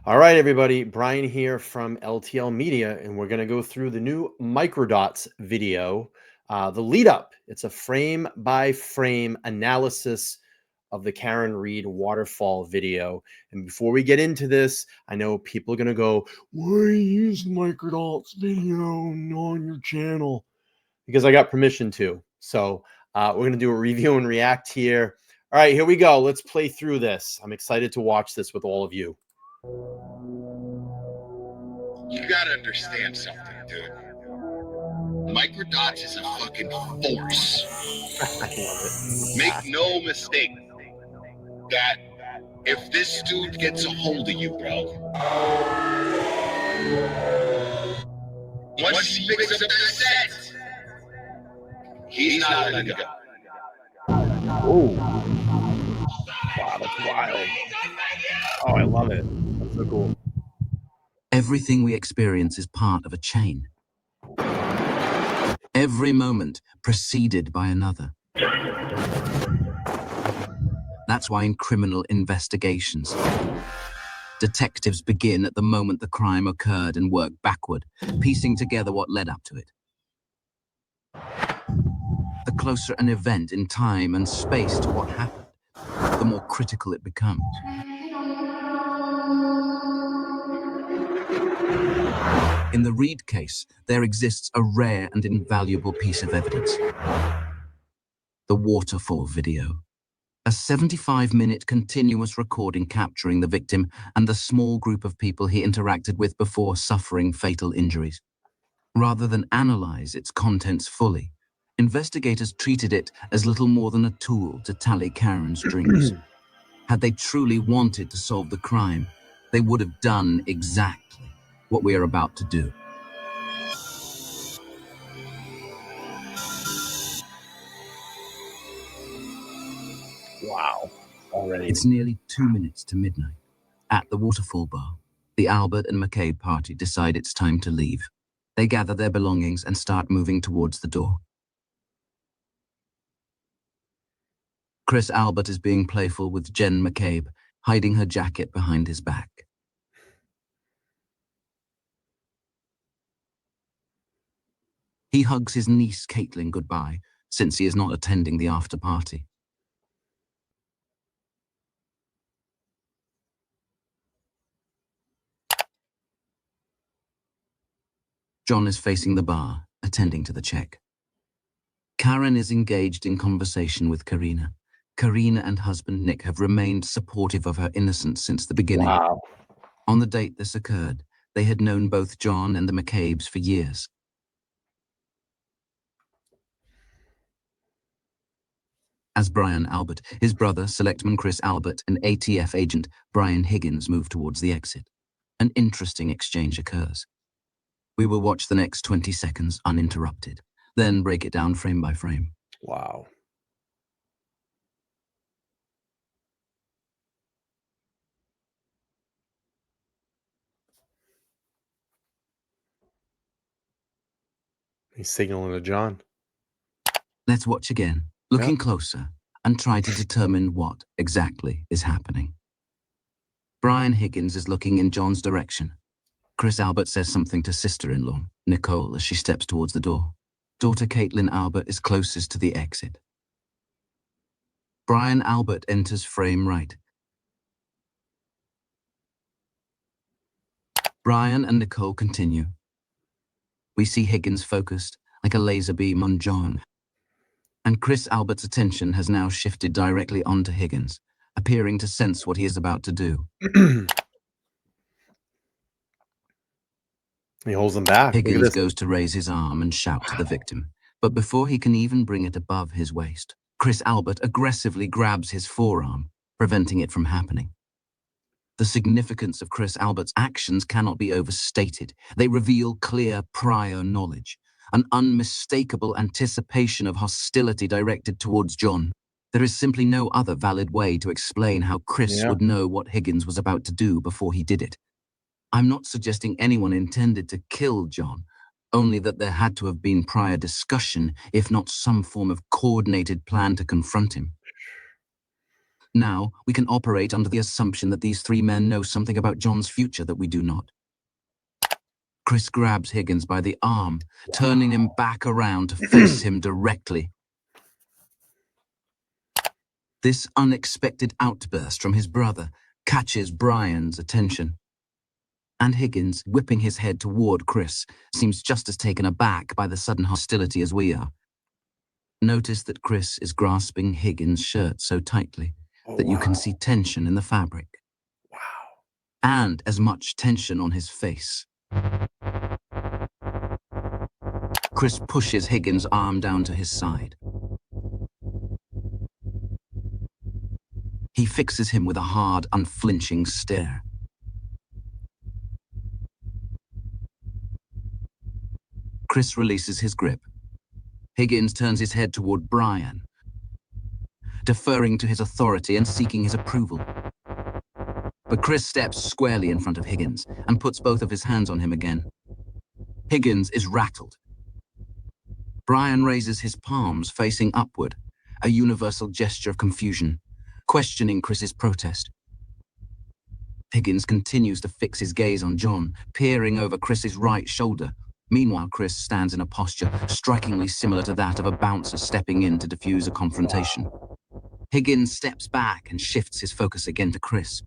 All right, everybody. Brian here from LTL Media, and we're going to go through the new Microdots video, the lead up. It's a frame by frame analysis of the Karen Reed waterfall video. And before we get into this, I know people are going to go, why are you using Microdots video on your channel? Because I got permission to. So we're going to do a review and react here. All right, here we go. Let's play through this. I'm excited to watch this with all of you. You gotta understand something, dude. Microdots is a fucking force. I love it. Make no mistake that if this dude gets a hold of you, bro, once he picks up that set, he's not letting go. Oh, wow, that's wild. Oh, I love it. That's so cool. Everything we experience is part of a chain. Every moment preceded by another. That's why in criminal investigations, detectives begin at the moment the crime occurred and work backward, piecing together what led up to it. The closer an event in time and space to what happened, the more critical it becomes. In the Reed case, there exists a rare and invaluable piece of evidence. The waterfall video. A 75-minute continuous recording capturing the victim and the small group of people he interacted with before suffering fatal injuries. Rather than analyze its contents fully, investigators treated it as little more than a tool to tally Karen's dreams. Had they truly wanted to solve the crime, they would have done exactly what we are about to do. Wow. Already. It's nearly 2 minutes to midnight. At the waterfall bar, the Albert and McCabe party decide it's time to leave. They gather their belongings and start moving towards the door. Chris Albert is being playful with Jen McCabe, hiding her jacket behind his back. He hugs his niece Caitlin goodbye, since he is not attending the after party. John is facing the bar, attending to the check. Karen is engaged in conversation with Karina. Karina and husband Nick have remained supportive of her innocence since the beginning. Wow. On the date this occurred, they had known both John and the McCabes for years. As Brian Albert, his brother, Selectman Chris Albert, and ATF agent Brian Higgins move towards the exit, an interesting exchange occurs. We will watch the next 20 seconds uninterrupted, then break it down frame by frame. Wow. He's signaling to John. Let's watch again, looking closer, and try to determine what exactly is happening. Brian Higgins is looking in John's direction. Chris Albert says something to sister-in-law, Nicole, as she steps towards the door. Daughter Caitlin Albert is closest to the exit. Brian Albert enters frame right. Brian and Nicole continue. We see Higgins focused, like a laser beam on John. And Chris Albert's attention has now shifted directly onto Higgins, appearing to sense what he is about to do. He holds them back. Higgins goes to raise his arm and shout to the victim, but before he can even bring it above his waist, Chris Albert aggressively grabs his forearm, preventing it from happening. The significance of Chris Albert's actions cannot be overstated. They reveal clear prior knowledge, an unmistakable anticipation of hostility directed towards John. There is simply no other valid way to explain how Chris would know what Higgins was about to do before he did it. I'm not suggesting anyone intended to kill John, only that there had to have been prior discussion, if not some form of coordinated plan to confront him. Now, we can operate under the assumption that these three men know something about John's future that we do not. Chris grabs Higgins by the arm, turning him back around to face him directly. This unexpected outburst from his brother catches Brian's attention. And Higgins, whipping his head toward Chris, seems just as taken aback by the sudden hostility as we are. Notice that Chris is grasping Higgins' shirt so tightly that you can see tension in the fabric. Wow. And as much tension on his face. Chris pushes Higgins' arm down to his side. He fixes him with a hard, unflinching stare. Chris releases his grip. Higgins turns his head toward Brian, deferring to his authority and seeking his approval. But Chris steps squarely in front of Higgins and puts both of his hands on him again. Higgins is rattled. Brian raises his palms facing upward, a universal gesture of confusion, questioning Chris's protest. Higgins continues to fix his gaze on John, peering over Chris's right shoulder. Meanwhile, Chris stands in a posture strikingly similar to that of a bouncer stepping in to defuse a confrontation. Higgins steps back and shifts his focus again to Chris,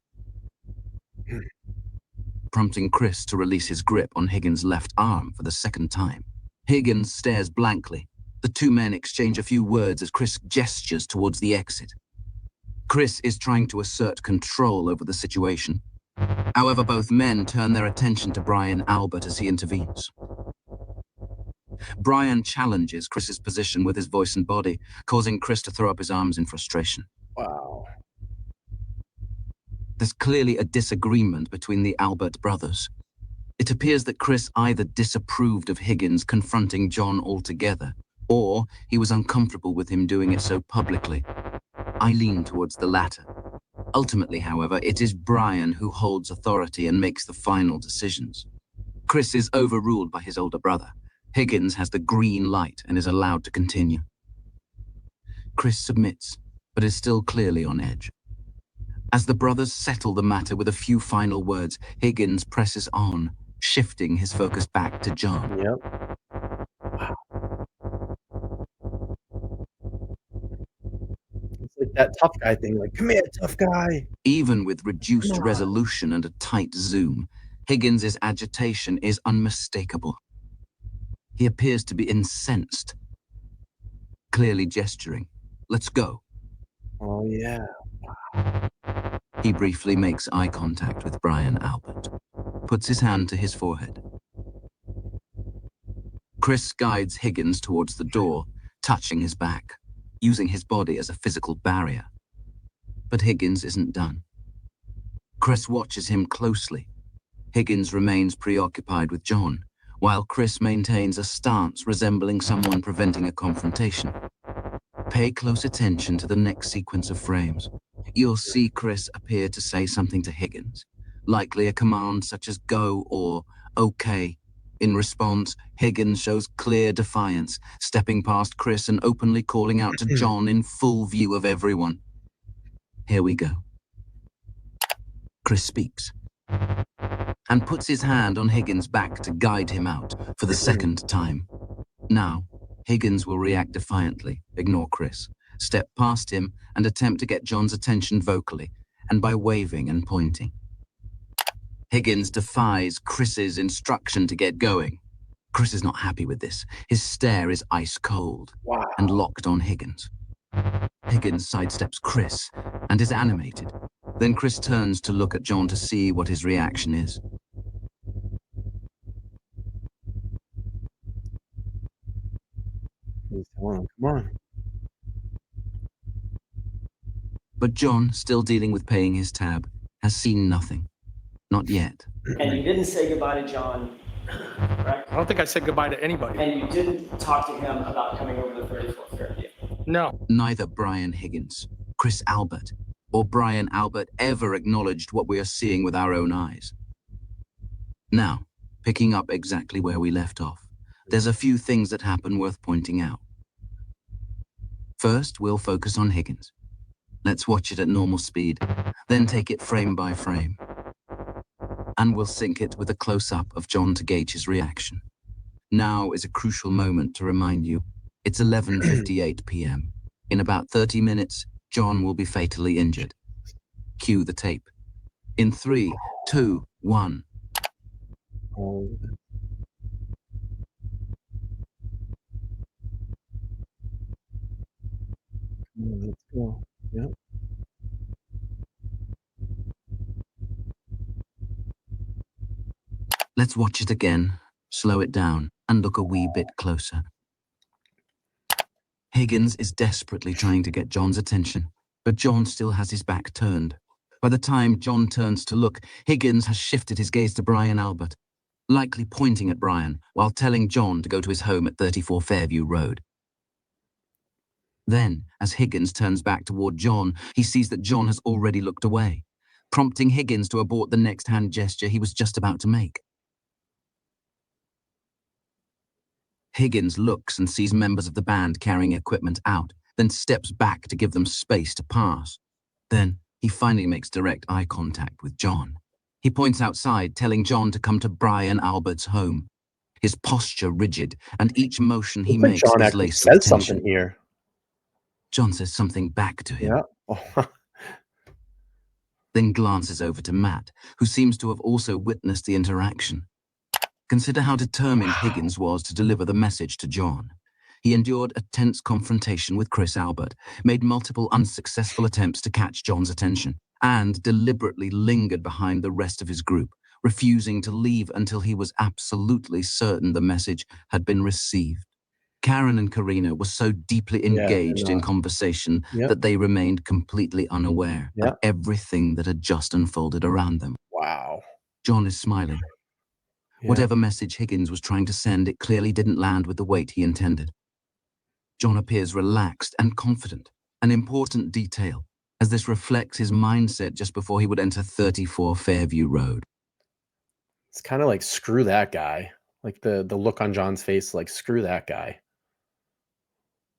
prompting Chris to release his grip on Higgins' left arm for the second time. Higgins stares blankly. The two men exchange a few words as Chris gestures towards the exit. Chris is trying to assert control over the situation. However, both men turn their attention to Brian Albert as he intervenes. Brian challenges Chris's position with his voice and body, causing Chris to throw up his arms in frustration. Wow. There's clearly a disagreement between the Albert brothers. It appears that Chris either disapproved of Higgins confronting John altogether, or he was uncomfortable with him doing it so publicly. I lean towards the latter. Ultimately, however, it is Brian who holds authority and makes the final decisions. Chris is overruled by his older brother. Higgins has the green light and is allowed to continue. Chris submits, but is still clearly on edge. As the brothers settle the matter with a few final words, Higgins presses on, shifting his focus back to John. Yep. It's like that tough guy thing, like, come here, tough guy. Even with reduced resolution and a tight zoom, Higgins' agitation is unmistakable. He appears to be incensed, clearly gesturing. Let's go. Oh, yeah. He briefly makes eye contact with Brian Albert, puts his hand to his forehead. Chris guides Higgins towards the door, touching his back, using his body as a physical barrier. But Higgins isn't done. Chris watches him closely. Higgins remains preoccupied with John, while Chris maintains a stance resembling someone preventing a confrontation. Pay close attention to the next sequence of frames. You'll see Chris appear to say something to Higgins, likely a command such as go or okay. In response, Higgins shows clear defiance, stepping past Chris and openly calling out to John in full view of everyone. Here we go. Chris speaks and puts his hand on Higgins' back to guide him out for the second time. Now, Higgins will react defiantly, ignore Chris, step past him and attempt to get John's attention vocally and by waving and pointing. Higgins defies Chris's instruction to get going. Chris is not happy with this. His stare is ice cold and locked on Higgins. Higgins sidesteps Chris and is animated. Then Chris turns to look at John to see what his reaction is. Come on. But John, still dealing with paying his tab, has seen nothing. Not yet. And you didn't say goodbye to John, correct? I don't think I said goodbye to anybody. And you didn't talk to him about coming over the 34th Fairview? No. Neither Brian Higgins, Chris Albert, or Brian Albert ever acknowledged what we are seeing with our own eyes. Now, picking up exactly where we left off, there's a few things that happen worth pointing out. First, we'll focus on Higgins. Let's watch it at normal speed, then take it frame by frame. And we'll sync it with a close-up of John to gauge his reaction. Now is a crucial moment to remind you. It's 11:58 p.m. In about 30 minutes, John will be fatally injured. Cue the tape. In 3, 2, 1. Oh, let's go. Yep. Let's watch it again, slow it down, and look a wee bit closer. Higgins is desperately trying to get John's attention, but John still has his back turned. By the time John turns to look, Higgins has shifted his gaze to Brian Albert, likely pointing at Brian while telling John to go to his home at 34 Fairview Road. Then, as Higgins turns back toward John, he sees that John has already looked away, prompting Higgins to abort the next hand gesture he was just about to make. Higgins looks and sees members of the band carrying equipment out, then steps back to give them space to pass. Then, he finally makes direct eye contact with John. He points outside, telling John to come to Brian Albert's home. His posture rigid, and each motion he Looks like makes John is actually laced with says tension. something here. John says something back to him, Yeah. Oh, then glances over to Matt, who seems to have also witnessed the interaction. Consider how determined Higgins was to deliver the message to John. He endured a tense confrontation with Chris Albert, made multiple unsuccessful attempts to catch John's attention, and deliberately lingered behind the rest of his group, refusing to leave until he was absolutely certain the message had been received. Karen and Karina were so deeply yeah, engaged in conversation Yep. that they remained completely unaware of Yep. everything that had just unfolded around them. Wow. John is smiling. Yeah. Whatever message Higgins was trying to send, it clearly didn't land with the weight he intended. John appears relaxed and confident, an important detail, as this reflects his mindset just before he would enter 34 Fairview Road. It's kind of like screw that guy. Like the look on John's face, like screw that guy.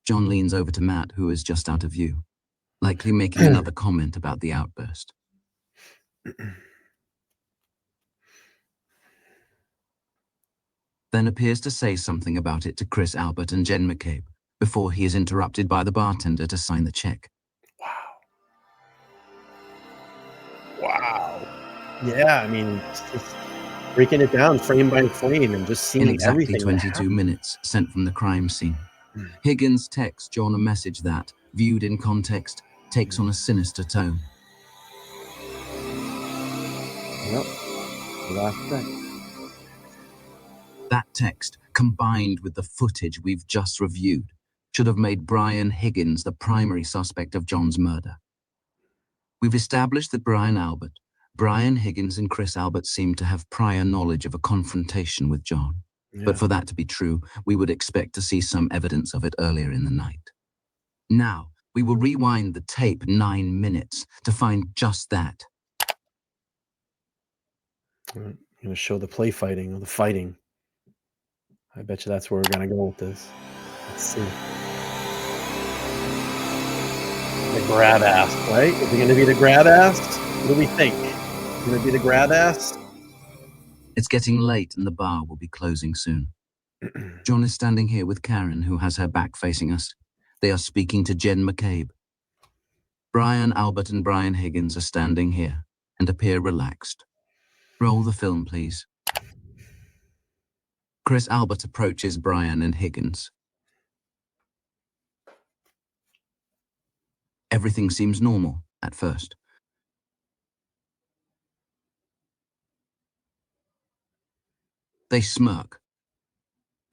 John leans over to Matt, who is just out of view, likely making another comment about the outburst. Then appears to say something about it to Chris Albert and Jen McCabe, before he is interrupted by the bartender to sign the check. Wow. Yeah, I mean, it's just breaking it down frame by frame and just In seeing exactly everything that 22 happened. minutes sent from the crime scene, Higgins texts John a message that, viewed in context, takes on a sinister tone. Yep. Last check. That text, combined with the footage we've just reviewed, should have made Brian Higgins the primary suspect of John's murder. We've established that Brian Higgins and Chris Albert seemed to have prior knowledge of a confrontation with John. Yeah. But for that to be true, we would expect to see some evidence of it earlier in the night. Now, we will rewind the tape 9 minutes to find just that. I'm going to show the play fighting or the fighting. I bet you that's where we're going to go with this. Let's see. The grab ass, right? Is it going to be the grab ass? What do we think? Is it going to be the grab ass? It's getting late and the bar will be closing soon. John is standing here with Karen, who has her back facing us. They are speaking to Jen McCabe. Brian Albert and Brian Higgins are standing here and appear relaxed. Roll the film, please. Chris Albert approaches Brian and Higgins. Everything seems normal at first. They smirk.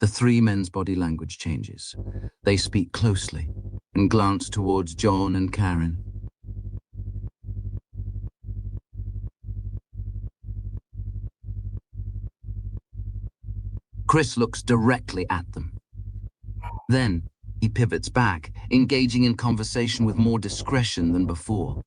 The three men's body language changes. They speak closely and glance towards John and Karen. Chris looks directly at them. Then, he pivots back, engaging in conversation with more discretion than before.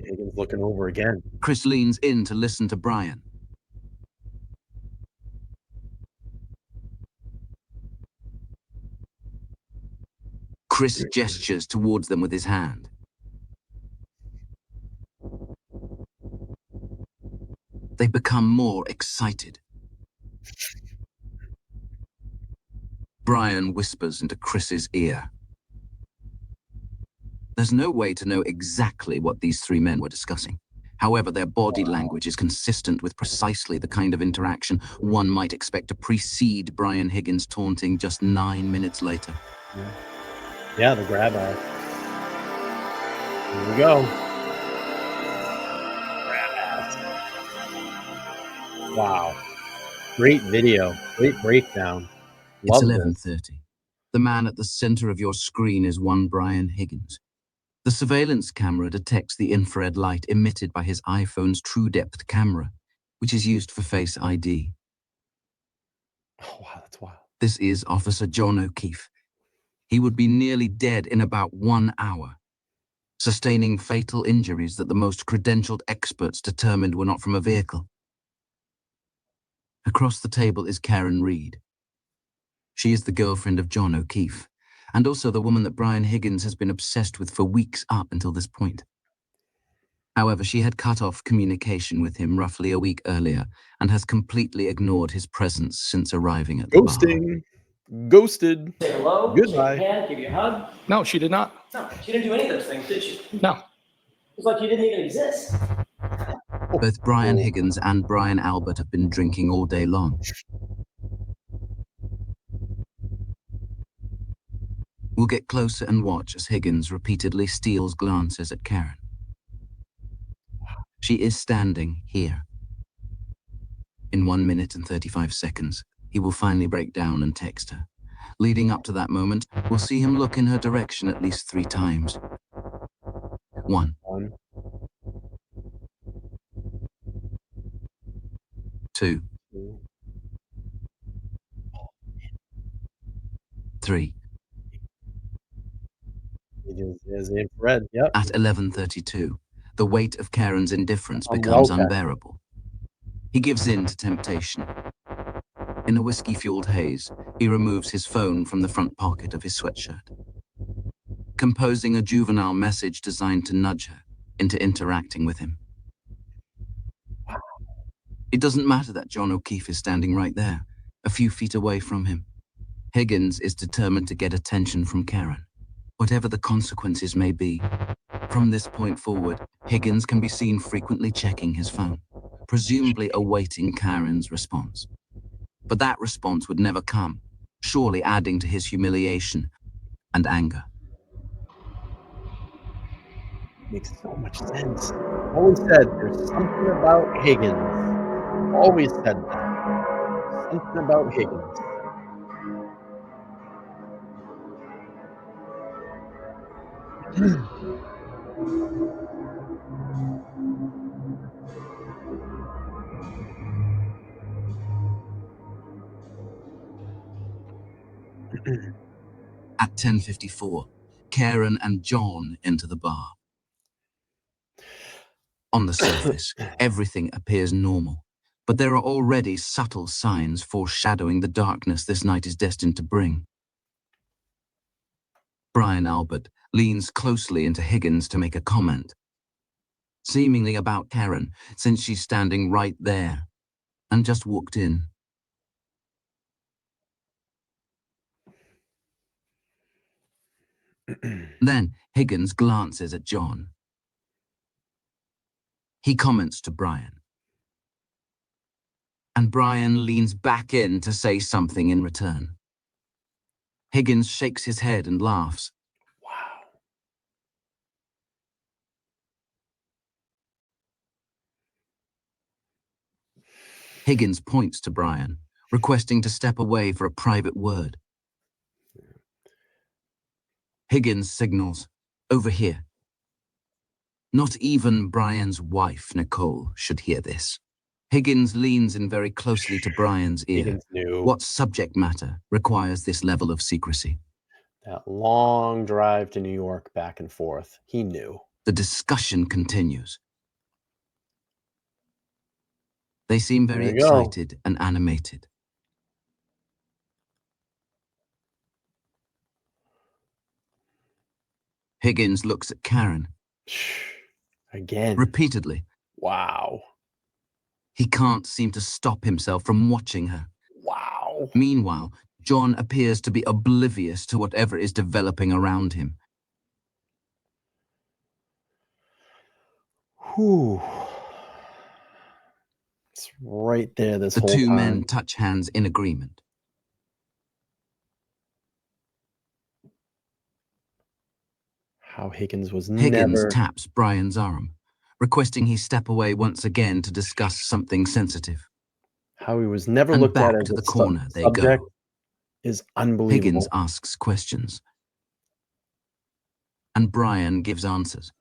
Higgins looking over again. Chris leans in to listen to Brian. Chris gestures towards them with his hand. They become more excited. Brian whispers into Chris's ear. There's no way to know exactly what these three men were discussing. However, their body language is consistent with precisely the kind of interaction one might expect to precede Brian Higgins' taunting just 9 minutes later. Yeah, the grab ass. Here we go. Grab ass. Wow. Great video. Great breakdown. It's Love this. 11:30. The man at the center of your screen is one Brian Higgins. The surveillance camera detects the infrared light emitted by his iPhone's true-depth camera, which is used for Face ID. Oh, wow, that's wild. This is Officer John O'Keefe. He would be nearly dead in about 1 hour, sustaining fatal injuries that the most credentialed experts determined were not from a vehicle. Across the table is Karen Reed. She is the girlfriend of John O'Keefe, and also the woman that Brian Higgins has been obsessed with for weeks up until this point. However, she had cut off communication with him roughly a week earlier and has completely ignored his presence since arriving at the bar. Ghosting. Ghosted. Say hello, Goodbye. shake your hand, give you a hug. No, she did not. No, she didn't do any of those things, did she? No. It's like you didn't even exist. Both Brian Higgins and Brian Albert have been drinking all day long. We'll get closer and watch as Higgins repeatedly steals glances at Karen. She is standing here. In 1 minute and 35 seconds, he will finally break down and text her. Leading up to that moment, we'll see him look in her direction at least 3 times. 1. 2. 3. It is infrared. Yep. At 11:32, the weight of Karen's indifference I'm becomes well, Kat. unbearable. He gives in to temptation. In a whiskey-fueled haze, he removes his phone from the front pocket of his sweatshirt, composing a juvenile message designed to nudge her into interacting with him. It doesn't matter that John O'Keefe is standing right there, a few feet away from him. Higgins is determined to get attention from Karen, whatever the consequences may be. From this point forward, Higgins can be seen frequently checking his phone, presumably awaiting Karen's response. But that response would never come, surely adding to his humiliation and anger. Makes so much sense. Always said there's something about Higgins. Always said that. Something about Higgins. At 10:54, Karen and John enter the bar. On the surface, everything appears normal, but there are already subtle signs foreshadowing the darkness this night is destined to bring. Brian Albert leans closely into Higgins to make a comment, seemingly about Karen, since she's standing right there and just walked in. Then Higgins glances at John. He comments to Brian. And Brian leans back in to say something in return. Higgins shakes his head and laughs. Wow. Higgins points to Brian, requesting to step away for a private word. Higgins signals, "Over here." Not even Brian's wife, Nicole, should hear this. Higgins leans in very closely to Brian's ear. Higgins knew. What subject matter requires this level of secrecy? That long drive to New York back and forth. He knew. The discussion continues. They seem very There you go. excited and animated. Higgins looks at Karen. Again. Repeatedly. Wow. He can't seem to stop himself from watching her. Wow. Meanwhile, John appears to be oblivious to whatever is developing around him. Whew. It's right there this The whole two time. men touch hands in agreement. How Higgins was Higgins never... taps Brian's arm, requesting he step away once again to discuss something sensitive. How he was never And looked at back as to a the corner they subject go. is Higgins unbelievable. asks questions. And Brian gives answers.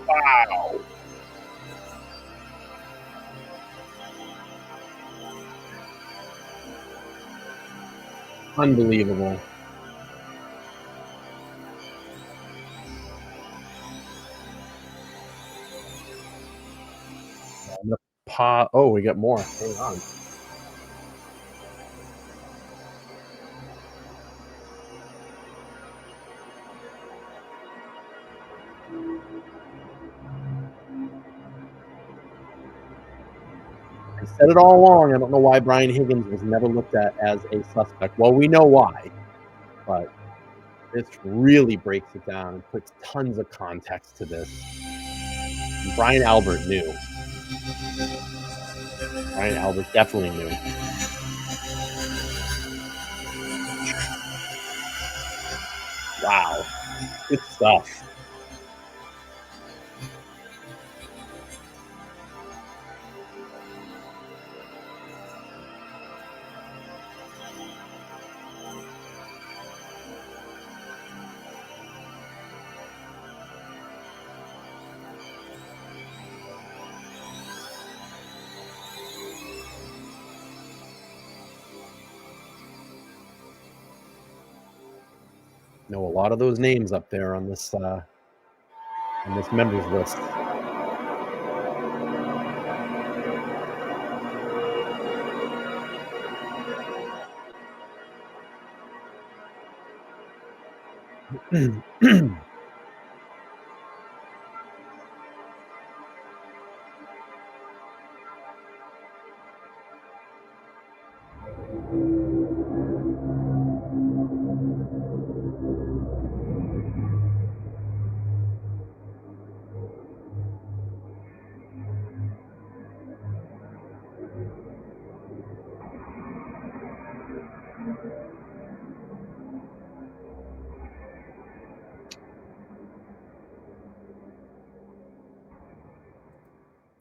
Wow. Unbelievable. I'm gonna oh, we got more. Hang on. I said it all along. I don't know why Brian Higgins was never looked at as a suspect. Well, we know why, but this really breaks it down and puts tons of context to this. And Brian Albert knew. Brian Albert definitely knew. Wow. Good stuff. Know a lot of those names up there on this members list.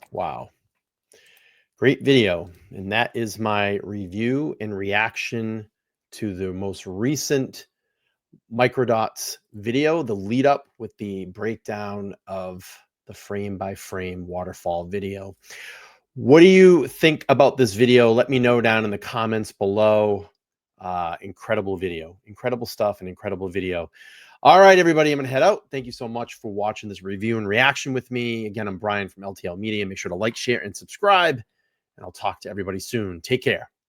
Wow. Great video. And that is my review and reaction to the most recent Microdots video, the lead up with the breakdown of the frame by frame waterfall video. What do you think about this video? Let me know down in the comments below. Incredible video, incredible stuff, and incredible video. All right, everybody, I'm going to head out. Thank you so much for watching this review and reaction with me. Again, I'm Brian from LTL Media. Make sure to like, share, and subscribe, and I'll talk to everybody soon. Take care.